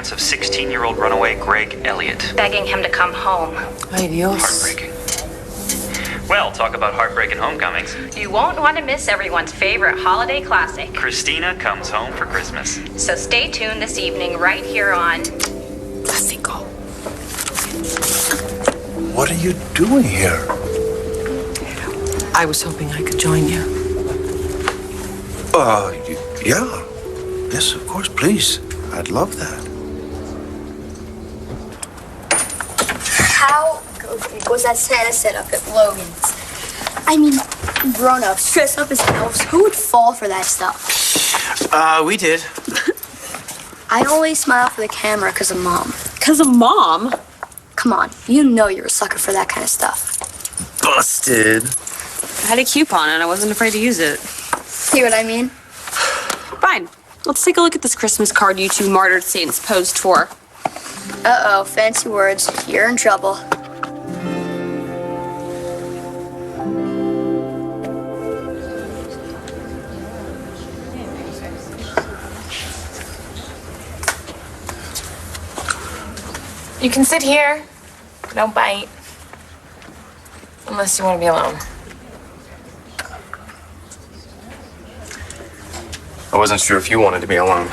parents of 16-year-old runaway Greg Elliott. Begging him to come home. Ay, Dios. Heartbreaking. Well, talk about heartbreaking homecomings. You won't want to miss everyone's favorite holiday classic. Christina Comes Home for Christmas. So stay tuned this evening right here on... Cinco. What are you doing here? I was hoping I could join you. Yeah. Yes, of course, please. I'd love that. How was that Santa set up at Logan's? I mean, grown-ups dress up as elves. Who would fall for that stuff? We did. I always smile for the camera because of Mom. Because of Mom? Come on, you know you're a sucker for that kind of stuff. Busted. I had a coupon and I wasn't afraid to use it. See what I mean? Fine. Let's take a look at this Christmas card you two martyred saints posed for. Uh-oh, fancy words. You're in trouble. You can sit here. Don't bite. Unless you want to be alone. I wasn't sure if you wanted to be alone.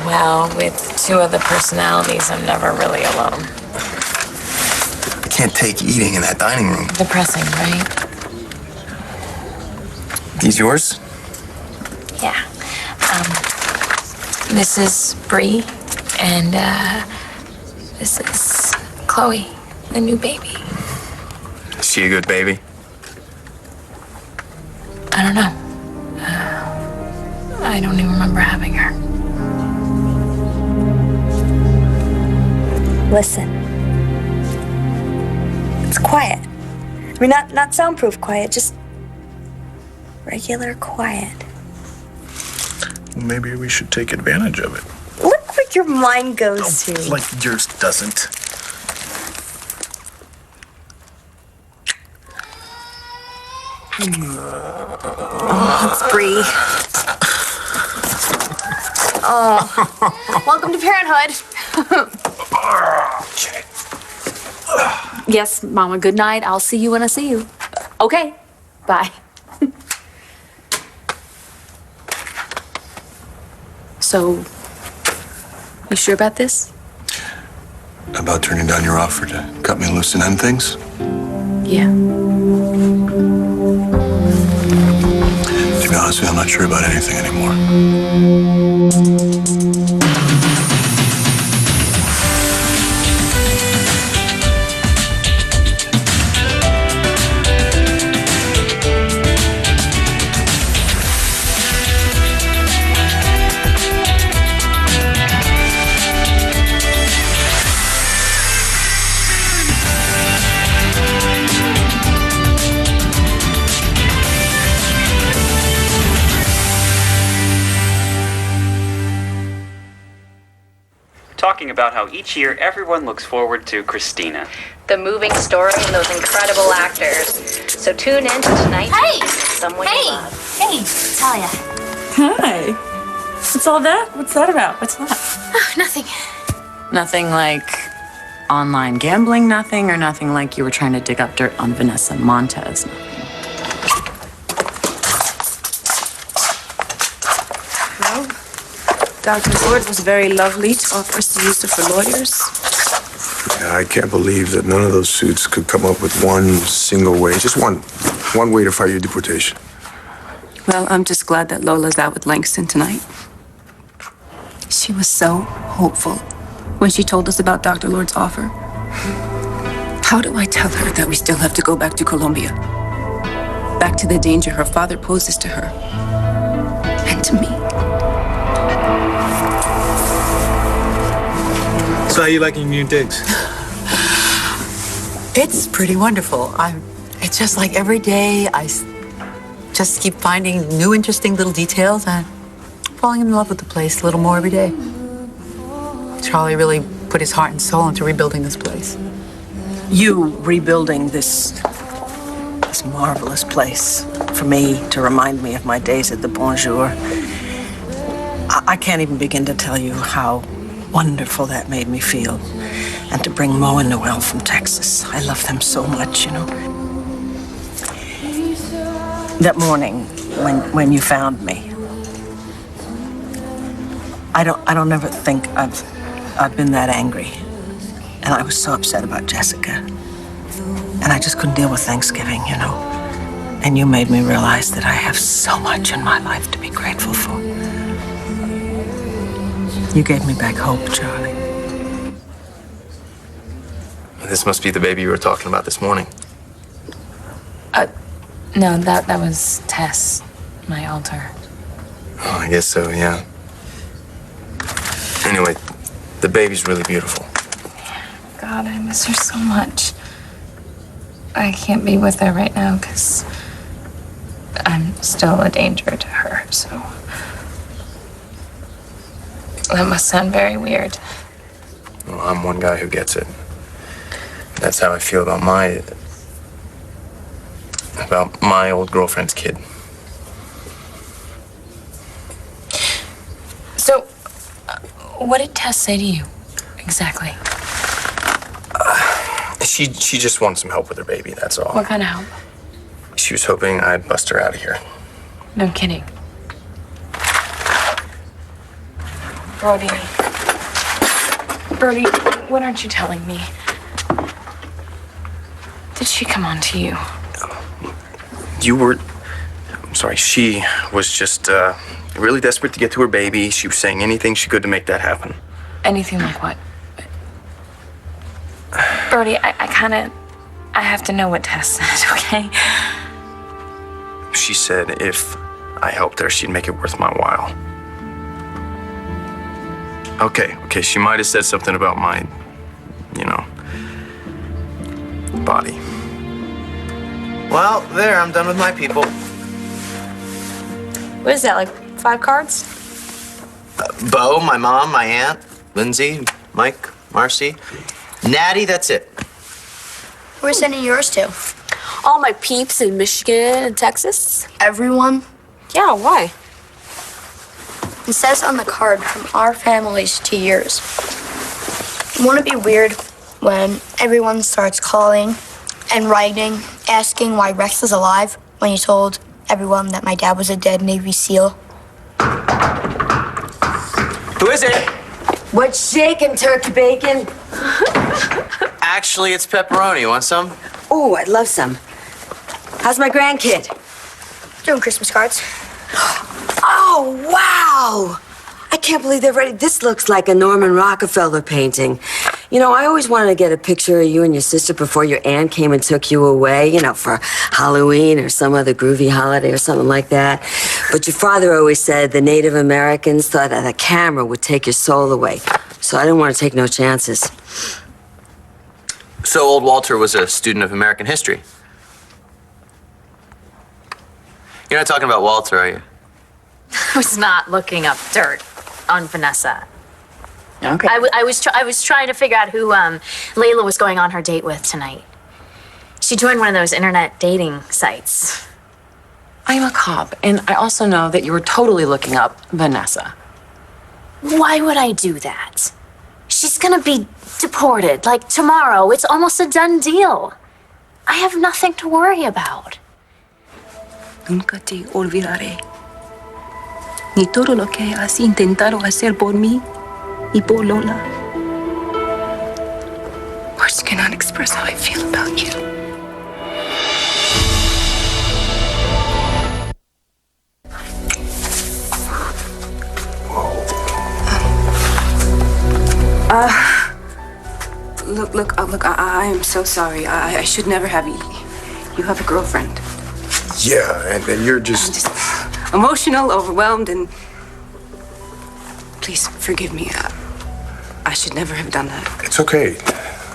Well, with two other personalities, I'm never really alone. I can't take eating in that dining room. Depressing, right? These yours? Yeah. This is Bree, and this is Chloe, the new baby. Is she a good baby? I don't know. I don't even remember having her. Listen. It's quiet. I mean, not soundproof quiet, just regular quiet. Maybe we should take advantage of it. Look what your mind goes to. Like yours doesn't. It's Bree. Oh, welcome to Parenthood. Okay. Yes, Mama, good night. I'll see you when I see you. Okay, bye. So, you sure about this? About turning down your offer to cut me loose and end things? Yeah. To be honest with you, I'm not sure about anything anymore. Talking about how each year everyone looks forward to Christina. The moving story and those incredible actors. So tune in to tonight's Someone You Love. Hey, Talia. Hi. What's all that? What's that about? What's that? Nothing. Nothing like online gambling, nothing, or nothing like you were trying to dig up dirt on Vanessa Montez, nothing. Well, Dr. Lord was very lovely to offer us the use of for lawyers. Yeah, I can't believe that none of those suits could come up with one single way, just one way to fight your deportation. Well, I'm just glad that Lola's out with Langston tonight. She was so hopeful when she told us about Dr. Lord's offer. How do I tell her that we still have to go back to Colombia? Back to the danger her father poses to her. And to me. So how you liking your new digs? It's pretty wonderful. It's just like every day I just keep finding new interesting little details and falling in love with the place a little more every day. Charlie really put his heart and soul into rebuilding this place. You rebuilding this marvelous place for me to remind me of my days at the Bonjour. I can't even begin to tell you how wonderful that made me feel. And to bring Mo and Noelle from Texas. I love them so much, you know. That morning when you found me, I don't ever think I've been that angry. And I was so upset about Jessica. And I just couldn't deal with Thanksgiving, you know. And you made me realize that I have so much in my life to be grateful for. You gave me back hope, Charlie. This must be the baby you were talking about this morning. No, that was Tess, my altar. Oh, I guess so, yeah. Anyway, the baby's really beautiful. God, I miss her so much. I can't be with her right now because I'm still a danger to her, so... That must sound very weird. Well, I'm one guy who gets it. That's how I feel about my old girlfriend's kid. So, what did Tess say to you, exactly? She just wants some help with her baby, that's all. What kind of help? She was hoping I'd bust her out of here. No kidding. Brody, what aren't you telling me? Did she come on to you? I'm sorry, she was just really desperate to get to her baby. She was saying anything she could to make that happen. Anything like what? Brody, I have to know what Tess said, okay? She said if I helped her, she'd make it worth my while. Okay, she might have said something about my, body. Well, there, I'm done with my people. What is that, like 5 cards? Bo, my mom, my aunt, Lindsay, Mike, Marcy. Natty, that's it. Where's sending yours to? All my peeps in Michigan and Texas. Everyone? Yeah, why? It says on the card, from our families to yours. Won't it be weird when everyone starts calling and writing, asking why Rex is alive when you told everyone that my dad was a dead Navy SEAL? Who is it? What's shaking, turkey bacon? Actually, it's pepperoni. Want some? Oh, I'd love some. How's my grandkid? Doing Christmas cards. Oh, wow! I can't believe they're ready. This looks like a Norman Rockefeller painting. You know, I always wanted to get a picture of you and your sister before your aunt came and took you away, for Halloween or some other groovy holiday or something like that. But your father always said the Native Americans thought that a camera would take your soul away. So I didn't want to take no chances. So old Walter was a student of American history. You're not talking about Walter, are you? I was not looking up dirt on Vanessa. Okay. I was trying to figure out who Layla was going on her date with tonight. She joined one of those internet dating sites. I'm a cop, and I also know that you were totally looking up Vanessa. Why would I do that? She's gonna be deported, like tomorrow. It's almost a done deal. I have nothing to worry about. Nunca te olvidaré. Ni todo lo que has intentado hacer por mí y por Lola. Words cannot express how I feel about you. Look, I am so sorry. I should never have you. You have a girlfriend. Yeah, and you're just Emotional, overwhelmed, and please forgive me. I should never have done that. It's okay.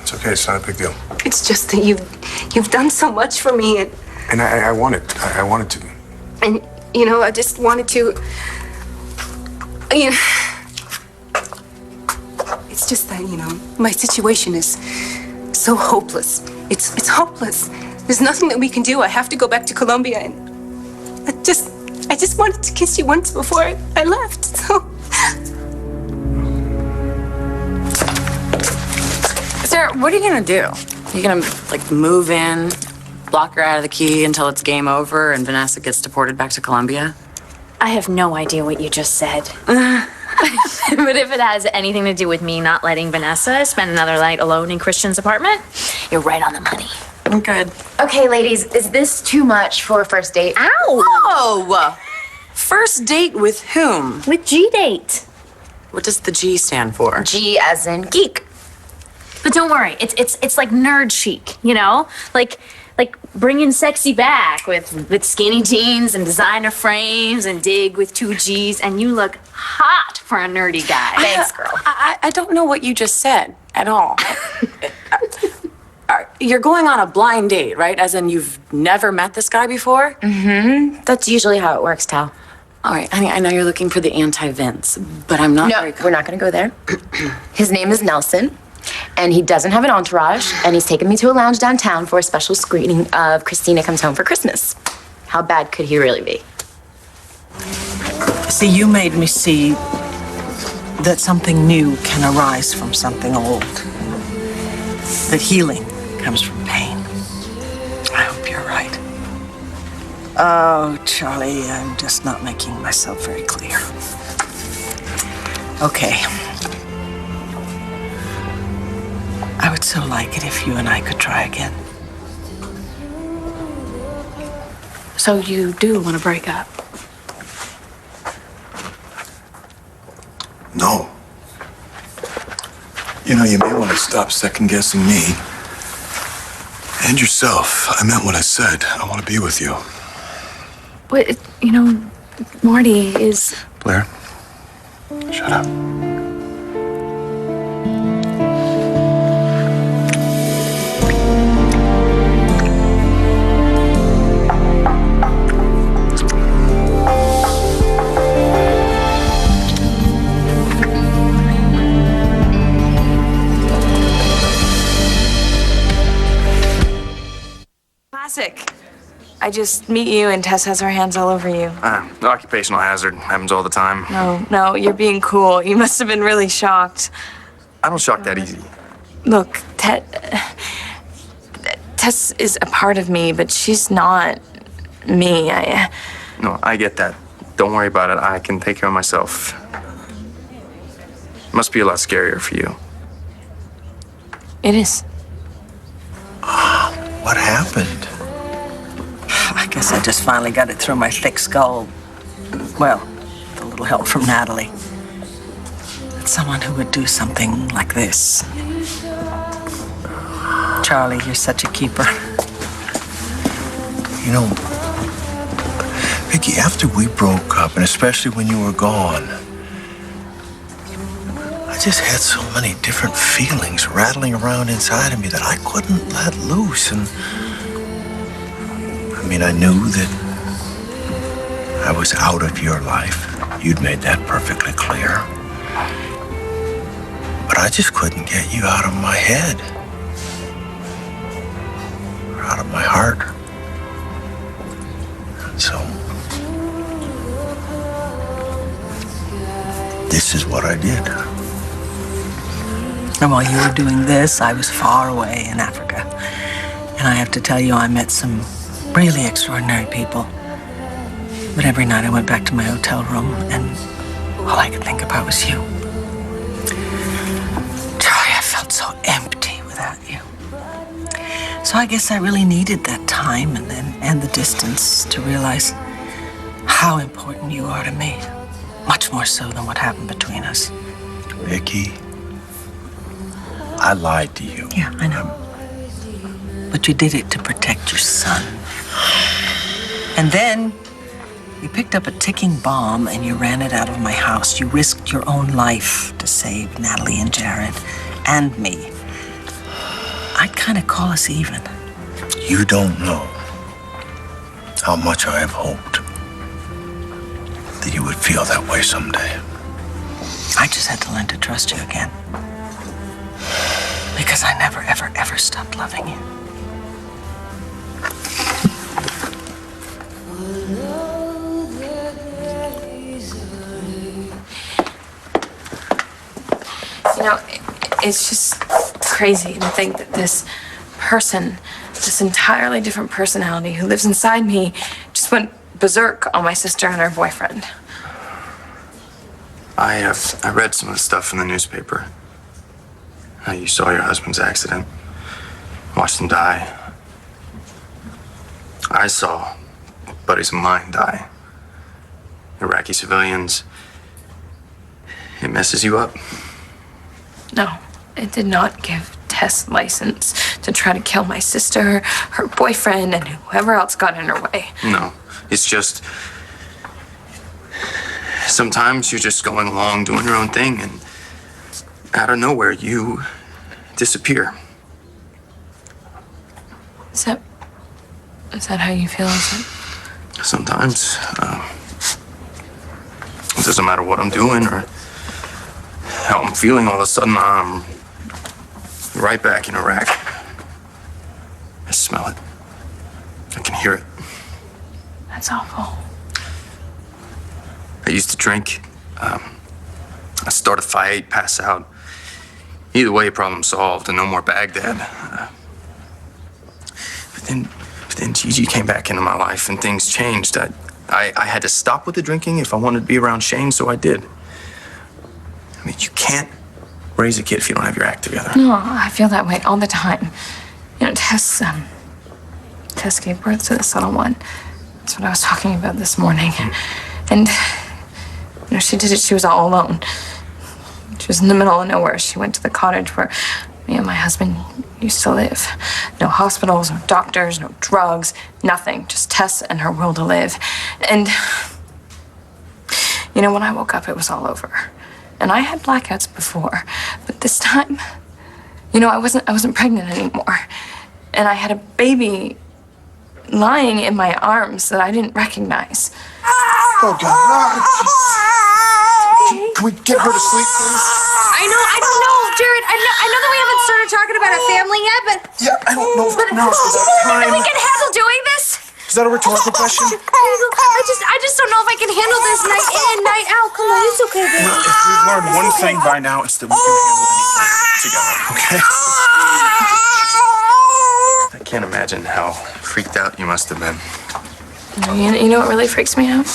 It's okay. It's not a big deal. It's just that you've done so much for me, And I wanted to. and I just wanted to. It's just that my situation is so hopeless. It's hopeless. There's nothing that we can do. I have to go back to Colombia, and I just wanted to kiss you once before I left. So Claire, what are you gonna do? You gonna, like, move in, lock her out of the key until it's game over and Vanessa gets deported back to Colombia? I have no idea what you just said. But if it has anything to do with me not letting Vanessa spend another night alone in Christian's apartment, you're right on the money. I'm good. Okay, ladies, is this too much for a first date? Ow! Whoa! First date with whom? With G-Date. What does the G stand for? G as in geek. But don't worry, it's like nerd chic, you know? Like bringing sexy back with skinny jeans and designer frames and dig with 2 G's, and you look hot for a nerdy guy. Thanks, girl. I don't know what you just said at all. You're going on a blind date, right? As in you've never met this guy before? Mm-hmm. That's usually how it works, Tal. All right, honey, I know you're looking for the anti-Vince, but I'm not very... No, we're not gonna go there. His name is Nelson, and he doesn't have an entourage, and he's taken me to a lounge downtown for a special screening of Christina Comes Home for Christmas. How bad could he really be? See, you made me see that something new can arise from something old. That healing comes from pain. I hope you're right. Oh, Charlie, I'm just not making myself very clear. Okay. I would so like it if you and I could try again. So you do want to break up? No. You know, you may want to stop second-guessing me. And yourself. I meant what I said. I want to be with you. But, you know, Marty is... Blair, shut up. Classic. I just meet you and Tess has her hands all over you. Occupational hazard. Happens all the time. No, you're being cool. You must have been really shocked. I don't shock that easy. Look, Tess is a part of me, but she's not me. No, I get that. Don't worry about it. I can take care of myself. Must be a lot scarier for you. It is. What happened? I guess I just finally got it through my thick skull. Well, with a little help from Natalie. That someone who would do something like this. Charlie, you're such a keeper. You know, Vicky, after we broke up, and especially when you were gone, I just had so many different feelings rattling around inside of me that I couldn't let loose. And I mean, I knew that I was out of your life. You'd made that perfectly clear. But I just couldn't get you out of my head. Or out of my heart. And so, this is what I did. And while you were doing this, I was far away in Africa. And I have to tell you, I met some really extraordinary people. But every night I went back to my hotel room, and all I could think about was you. Charlie, I felt so empty without you. So I guess I really needed that time and the distance to realize how important you are to me. Much more so than what happened between us. Vicky, I lied to you. Yeah, I know. But you did it to protect your son. And then you picked up a ticking bomb and you ran it out of my house. You risked your own life to save Natalie and Jared and me. I'd kind of call us even. You don't know how much I have hoped that you would feel that way someday. I just had to learn to trust you again. Because I never, ever, ever stopped loving you. You know, It's just crazy to think that this person, this entirely different personality who lives inside me, just went berserk on my sister and her boyfriend. I read some of the stuff in the newspaper. You saw your husband's accident. Watched him die. I saw buddies of mine die. Iraqi civilians. It messes you up. No, it did not give Tess license to try to kill my sister, her boyfriend, and whoever else got in her way. No, it's just... Sometimes you're just going along doing your own thing, and out of nowhere, you disappear. Is that how you feel, is it? Sometimes. It doesn't matter what I'm doing or how I'm feeling. All of a sudden, I'm right back in Iraq. I smell it. I can hear it. That's awful. I used to drink. I start a fight, pass out. Either way, problem solved, and no more Baghdad. But then Gigi came back into my life, and things changed. I had to stop with the drinking if I wanted to be around Shane, so I did. I mean, you can't raise a kid if you don't have your act together. No, I feel that way all the time. You know, Tess gave birth to this little one. That's what I was talking about this morning. And, you know, she did it, she was all alone. She was in the middle of nowhere. She went to the cottage where me and my husband used to live. No hospitals, no doctors, no drugs, nothing. Just Tess and her will to live. And, you know, when I woke up, it was all over. And I had blackouts before, but this time, you know, I wasn't pregnant anymore. And I had a baby lying in my arms that I didn't recognize. Oh, God. Can we get her to sleep, please? I don't know, Jared. I know that we haven't started talking about a family yet, but... Yeah, I don't know if now is the time. We can handle doing this. Is that a rhetorical question? I just don't know if I can handle this night in, night out. Come on, it's okay, baby. Well, if we've learned one thing by now, it's that we can handle anything together, okay? I can't imagine how freaked out you must have been. You know what really freaks me out?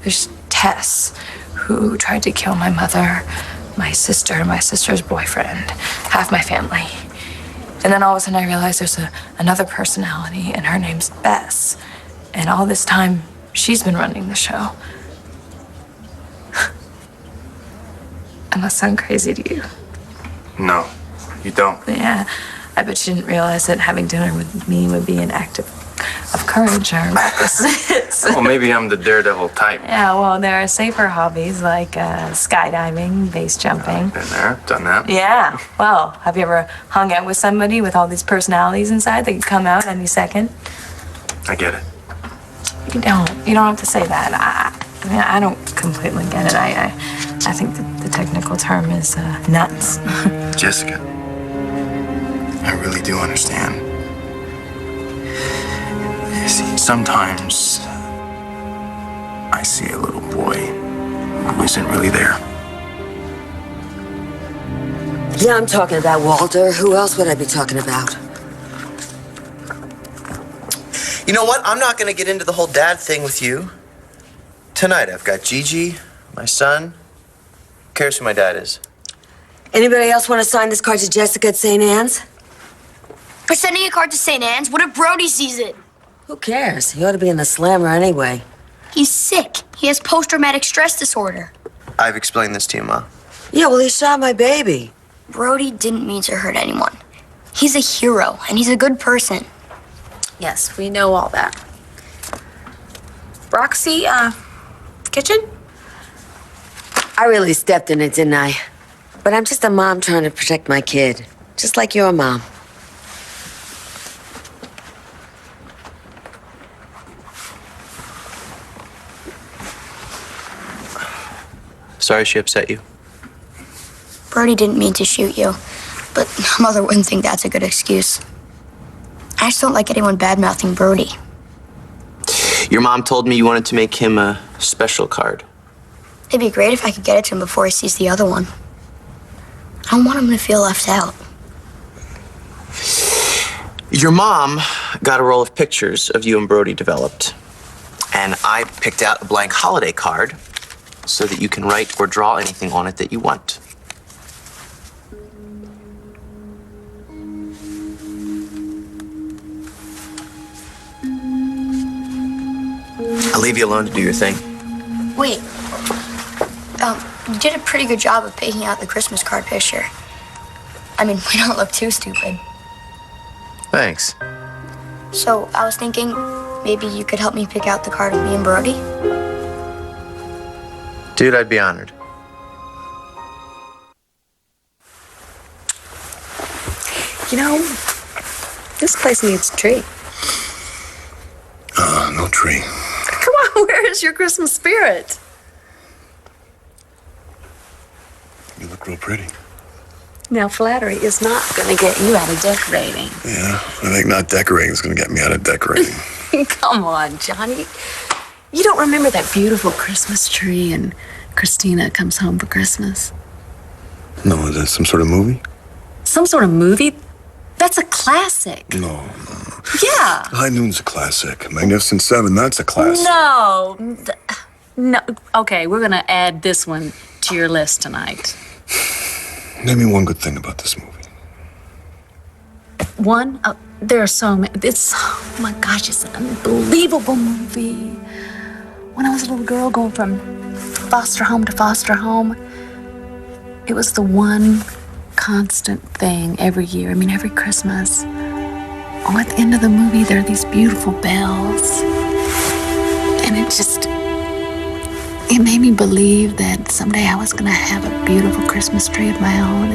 There's Tess, who tried to kill my mother, my sister, my sister's boyfriend, half my family. And then all of a sudden I realized there's another personality, and her name's Bess. And all this time, she's been running the show. I must sound crazy to you. No, you don't. Yeah, I bet you didn't realize that having dinner with me would be an act of courage or recklessness. Well, maybe I'm the daredevil type. Yeah, well, there are safer hobbies like skydiving, base jumping. Been there, done that. Yeah, well, have you ever hung out with somebody with all these personalities inside that could come out any second? I get it. You don't have to say that. I mean, I don't completely get it. I think the technical term is nuts. Jessica, I really do understand. See, sometimes I see a little boy who isn't really there. Yeah, I'm talking about Walter. Who else would I be talking about? You know what? I'm not going to get into the whole dad thing with you. Tonight, I've got Gigi, my son. Who cares who my dad is? Anybody else want to sign this card to Jessica at St. Anne's? We're sending a card to St. Anne's. What if Brody sees it? Who cares? He ought to be in the slammer anyway. He's sick. He has post-traumatic stress disorder. I've explained this to you, Ma. Yeah, well, he shot my baby. Brody didn't mean to hurt anyone. He's a hero, and he's a good person. Yes, we know all that. Roxy, kitchen? I really stepped in it, didn't I? But I'm just a mom trying to protect my kid. Just like your mom. Sorry she upset you. Brody didn't mean to shoot you, but Mother wouldn't think that's a good excuse. I just don't like anyone bad-mouthing Brody. Your mom told me you wanted to make him a special card. It'd be great if I could get it to him before he sees the other one. I don't want him to feel left out. Your mom got a roll of pictures of you and Brody developed, and I picked out a blank holiday card so that you can write or draw anything on it that you want. I'll leave you alone to do your thing. Wait. You did a pretty good job of picking out the Christmas card picture. I mean, we don't look too stupid. Thanks. So I was thinking maybe you could help me pick out the card of me and Brody. Dude, I'd be honored. You know, this place needs a tree. No tree. Come on, where is your Christmas spirit? You look real pretty. Now, flattery is not going to get you out of decorating. Yeah, I think not decorating is going to get me out of decorating. Come on, Johnny. You don't remember that beautiful Christmas tree and Christina Comes Home for Christmas? No, is that some sort of movie? Some sort of movie? That's a classic. No. Yeah. High Noon's a classic. Magnificent Seven, that's a classic. No. Okay, we're going to add this one to your list tonight. Name me one good thing about this movie. One? There are so many. Oh my gosh, it's an unbelievable movie. When I was a little girl going from foster home to foster home, it was the one constant thing every year. I mean, every Christmas. Oh, at the end of the movie, there are these beautiful bells. And it made me believe that someday I was going to have a beautiful Christmas tree of my own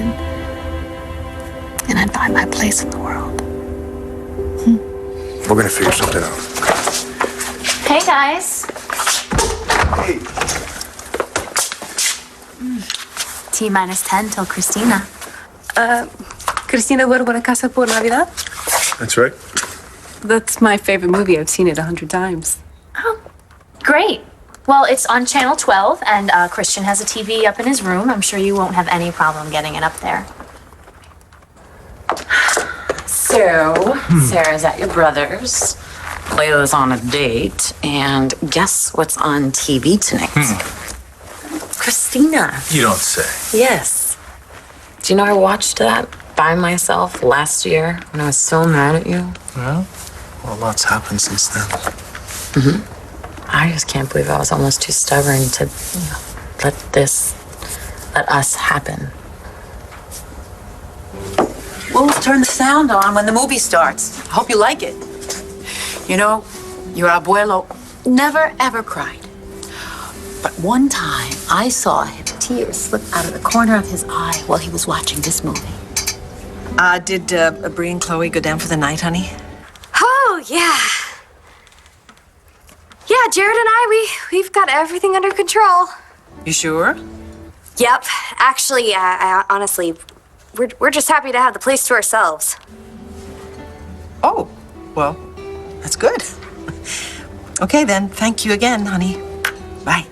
and I'd find my place in the world. We're going to figure something out. Hey, guys. Hey. T-10 till Christina. Cristina vuelve a casa por Navidad? That's right. That's my favorite movie. I've seen it 100 times. Oh, great. Well, it's on Channel 12, and Christian has a TV up in his room. I'm sure you won't have any problem getting it up there. So, Sarah's at your brother's. Layla's on a date. And guess what's on TV tonight? Christina. You don't say. Yes. Do you know I watched that by myself last year when I was so mad at you? Well, a lot's happened since then. Mm-hmm. I just can't believe I was almost too stubborn to let us happen. We'll turn the sound on when the movie starts. I hope you like it. You know, your abuelo never ever cried. But one time I saw him, tears slip out of the corner of his eye while he was watching this movie. Did Bree and Chloe go down for the night, honey? Oh, yeah. Yeah, Jared and we've got everything under control. You sure? Yep. Actually, honestly, we're just happy to have the place to ourselves. Oh, well, that's good. Okay, then. Thank you again, honey. Bye.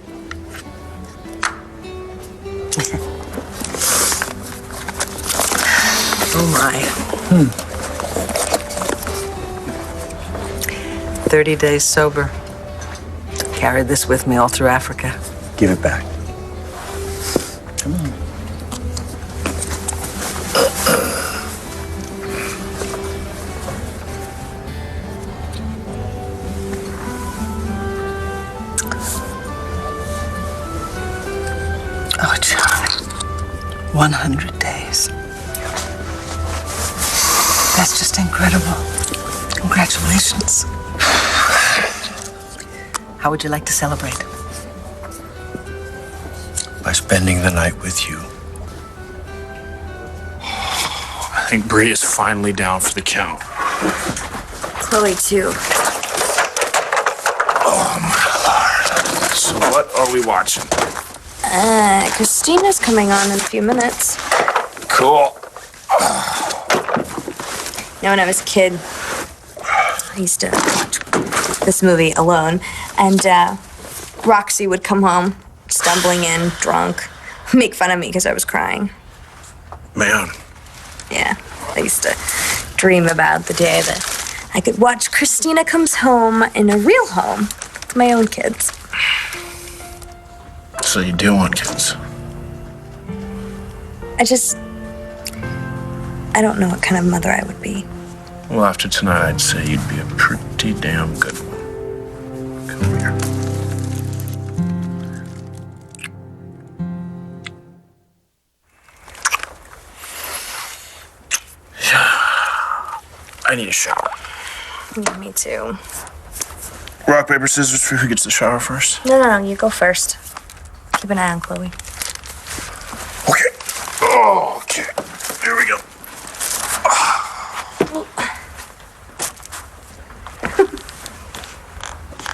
Oh, my. 30 days sober. Carried this with me all through Africa. Give it back. Come on. Oh, John. 100 days. That's just incredible. Congratulations. How would you like to celebrate? By spending the night with you. I think Bree is finally down for the count. Chloe, too. Oh, my Lord. So what are we watching? Christina's coming on in a few minutes. Cool. You know, when I was a kid, I used to watch this movie alone, and Roxy would come home, stumbling in, drunk, make fun of me because I was crying. Man. Yeah, I used to dream about the day that I could watch Christina Comes Home in a real home with my own kids. So you do want kids? I don't know what kind of mother I would be. Well, after tonight, I'd say you'd be a pretty damn good one. Come here. I need a shower. Yeah, me too. Rock, paper, scissors for who gets the shower first. No, you go first. Keep an eye on Chloe. Okay. Oh, okay. Here we go.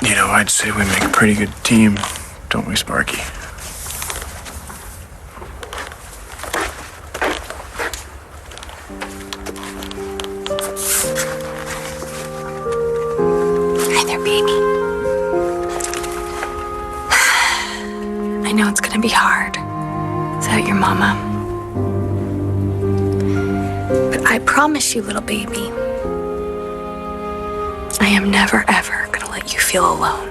You know, I'd say we make a pretty good team, don't we, Sparky? Hi there, baby. I know it's gonna be hard without your mama. But I promise you, little baby, I am never, ever gonna let you feel alone.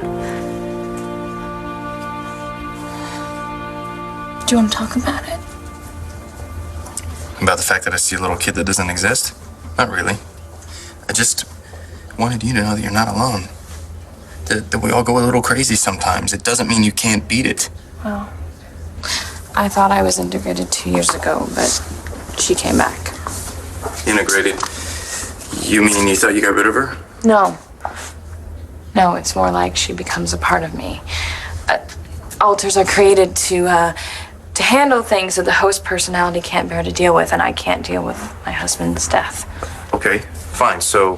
Do you want to talk about it? About the fact that I see a little kid that doesn't exist? Not really. I just wanted you to know that you're not alone. That we all go a little crazy sometimes. It doesn't mean you can't beat it. Well, I thought I was integrated 2 years ago, but she came back. Integrated? You mean you thought you got rid of her? No. No, it's more like she becomes a part of me. Alters are created to handle things that the host personality can't bear to deal with, and I can't deal with my husband's death. Okay, fine. So,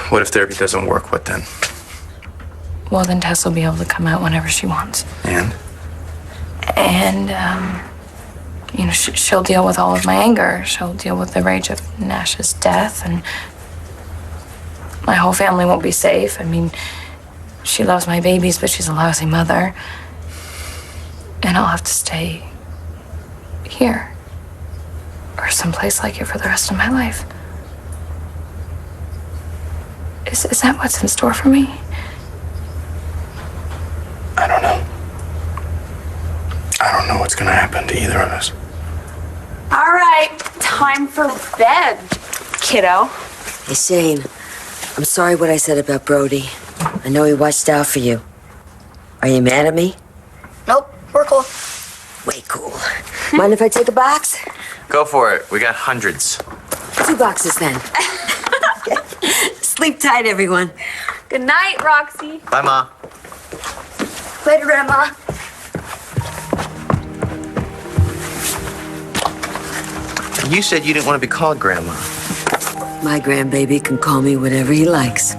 what if therapy doesn't work? What then? Well, then Tess will be able to come out whenever she wants. And? And, you know, she'll deal with all of my anger. She'll deal with the rage of Nash's death, and my whole family won't be safe. I mean, she loves my babies, but she's a lousy mother. And I'll have to stay here. Or someplace like it for the rest of my life. Is that what's in store for me? I don't know. I don't know what's gonna happen to either of us. All right, time for bed, kiddo. Hey, Shane, I'm sorry what I said about Brody. I know he watched out for you. Are you mad at me? Nope, we're cool. Way cool. Mind if I take a box? Go for it. We got hundreds. 2 boxes then. Sleep tight, everyone. Good night, Roxy. Bye, Ma. Later, Grandma. You said you didn't want to be called Grandma. My grandbaby can call me whatever he likes.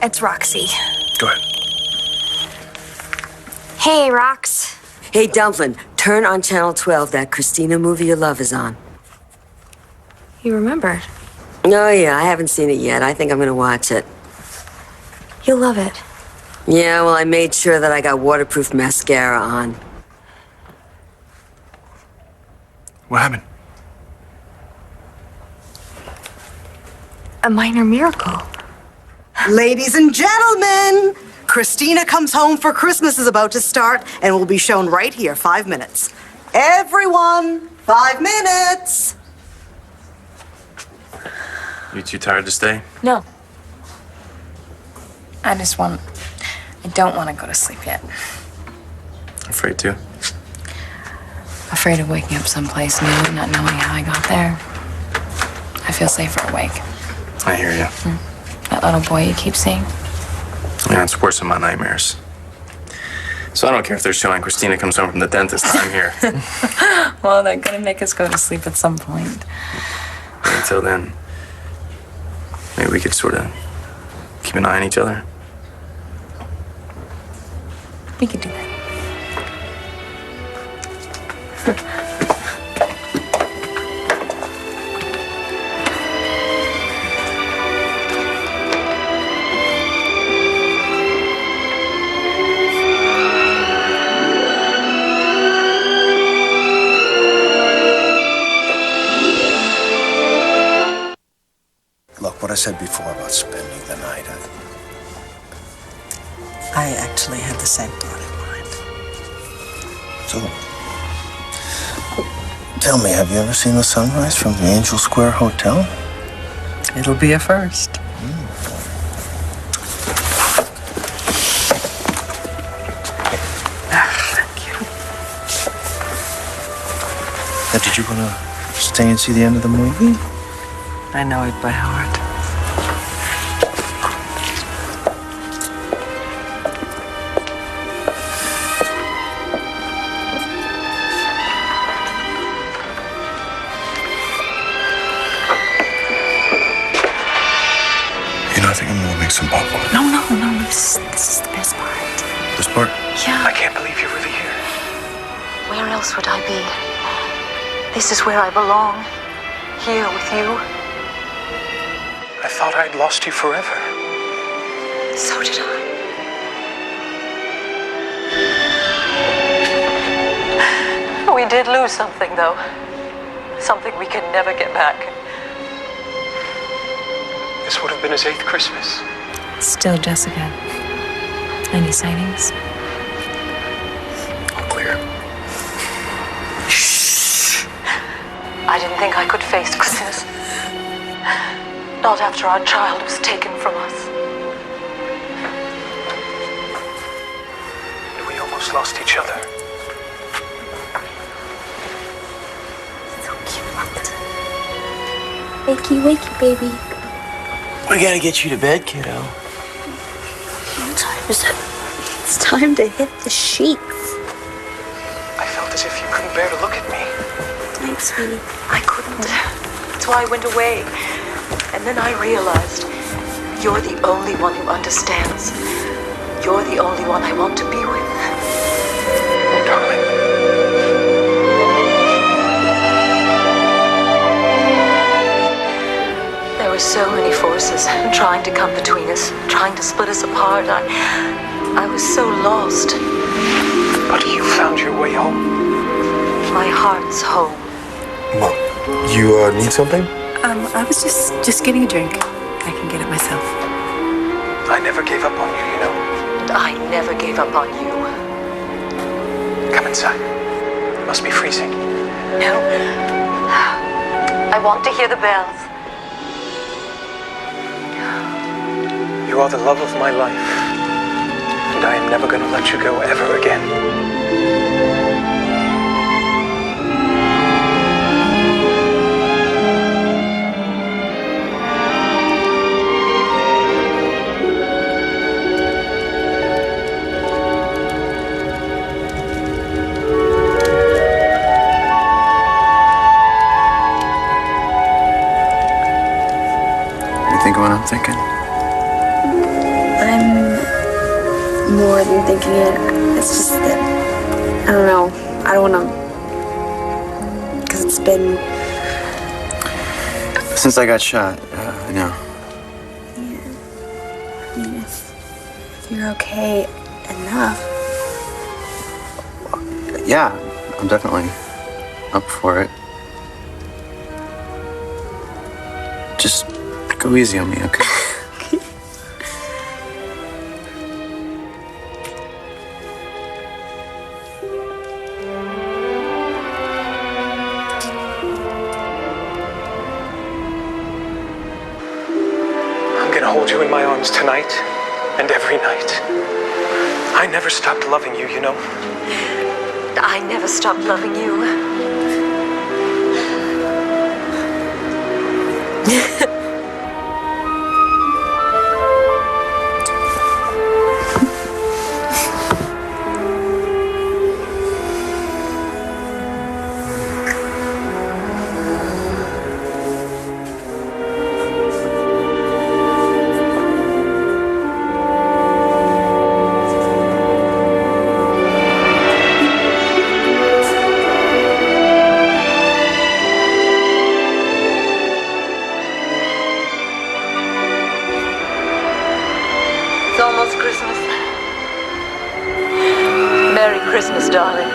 It's Roxy. Go ahead. Hey, Rox. Hey, Dumplin', turn on Channel 12. That Christina movie you love is on. You remembered. Oh, yeah, I haven't seen it yet. I think I'm gonna watch it. You'll love it. Yeah, well, I made sure that I got waterproof mascara on. What happened? A minor miracle. Ladies and gentlemen, Christina Comes Home for Christmas is about to start and will be shown right here, 5 minutes. Everyone, 5 minutes. You too tired to stay? No. I don't want to go to sleep yet. Afraid to? Afraid of waking up someplace new and not knowing how I got there. I feel safer awake. I hear you. That little boy you keep seeing. Yeah, it's worse than my nightmares. So I don't care if they're showing Christina Comes Home from the dentist. I'm here. Well, they're gonna make us go to sleep at some point. Until then, maybe we could sort of keep an eye on each other. We could do that. I said before about spending the night. I actually had the same thought in mind. So, tell me, have you ever seen the sunrise from the Angel Square Hotel? It'll be a first. Now, did you want to stay and see the end of the movie? I know it by heart. You know, I think I'm gonna make some popcorn. No. This is the best part. This part? Yeah. I can't believe you're really here. Where else would I be? This is where I belong. Here with you. I thought I'd lost you forever. So did I. We did lose something, though. Something we can never get back. This would have been his 8th Christmas. Still, Jessica. Any sightings? All clear. I didn't think I could face Christmas. Not after our child was taken from us. And we almost lost each other. Wakey, wakey, baby. We gotta get you to bed, kiddo. What time is it? It's time to hit the sheets. I felt as if you couldn't bear to look at me. Thanks, sweetie. I couldn't. That's why I went away. And then I realized you're the only one who understands. You're the only one I want to be with. Oh, darling. There were so many forces trying to come between us, trying to split us apart. I was so lost. But you found your way home. My heart's home. Mom, you need something? I was just getting a drink. I can get it myself. I never gave up on you, you know. And I never gave up on you. Come inside. It must be freezing. No. I want to hear the bells. You are the love of my life. And I am never going to let you go ever again. You think what I'm thinking? I'm more than thinking it. It's just that, I don't know. I don't want to, because it's been... Since I got shot, I know. I mean, if you're okay enough. Yeah, I'm definitely up for it. Just go easy on me, okay? I'm going to hold you in my arms tonight and every night. I never stopped loving you, you know. I never stopped loving you. It's almost Christmas. Merry Christmas, darling.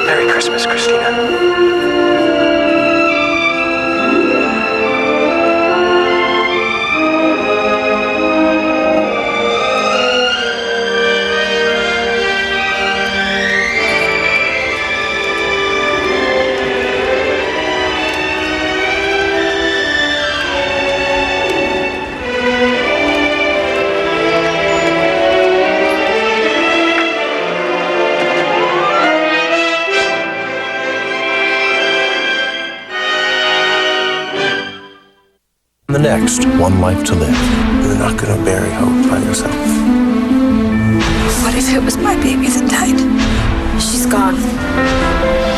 Merry Christmas, Christina. The next, One Life to Live. You're not going to bury Hope by yourself. What if it was my baby that died? She's gone.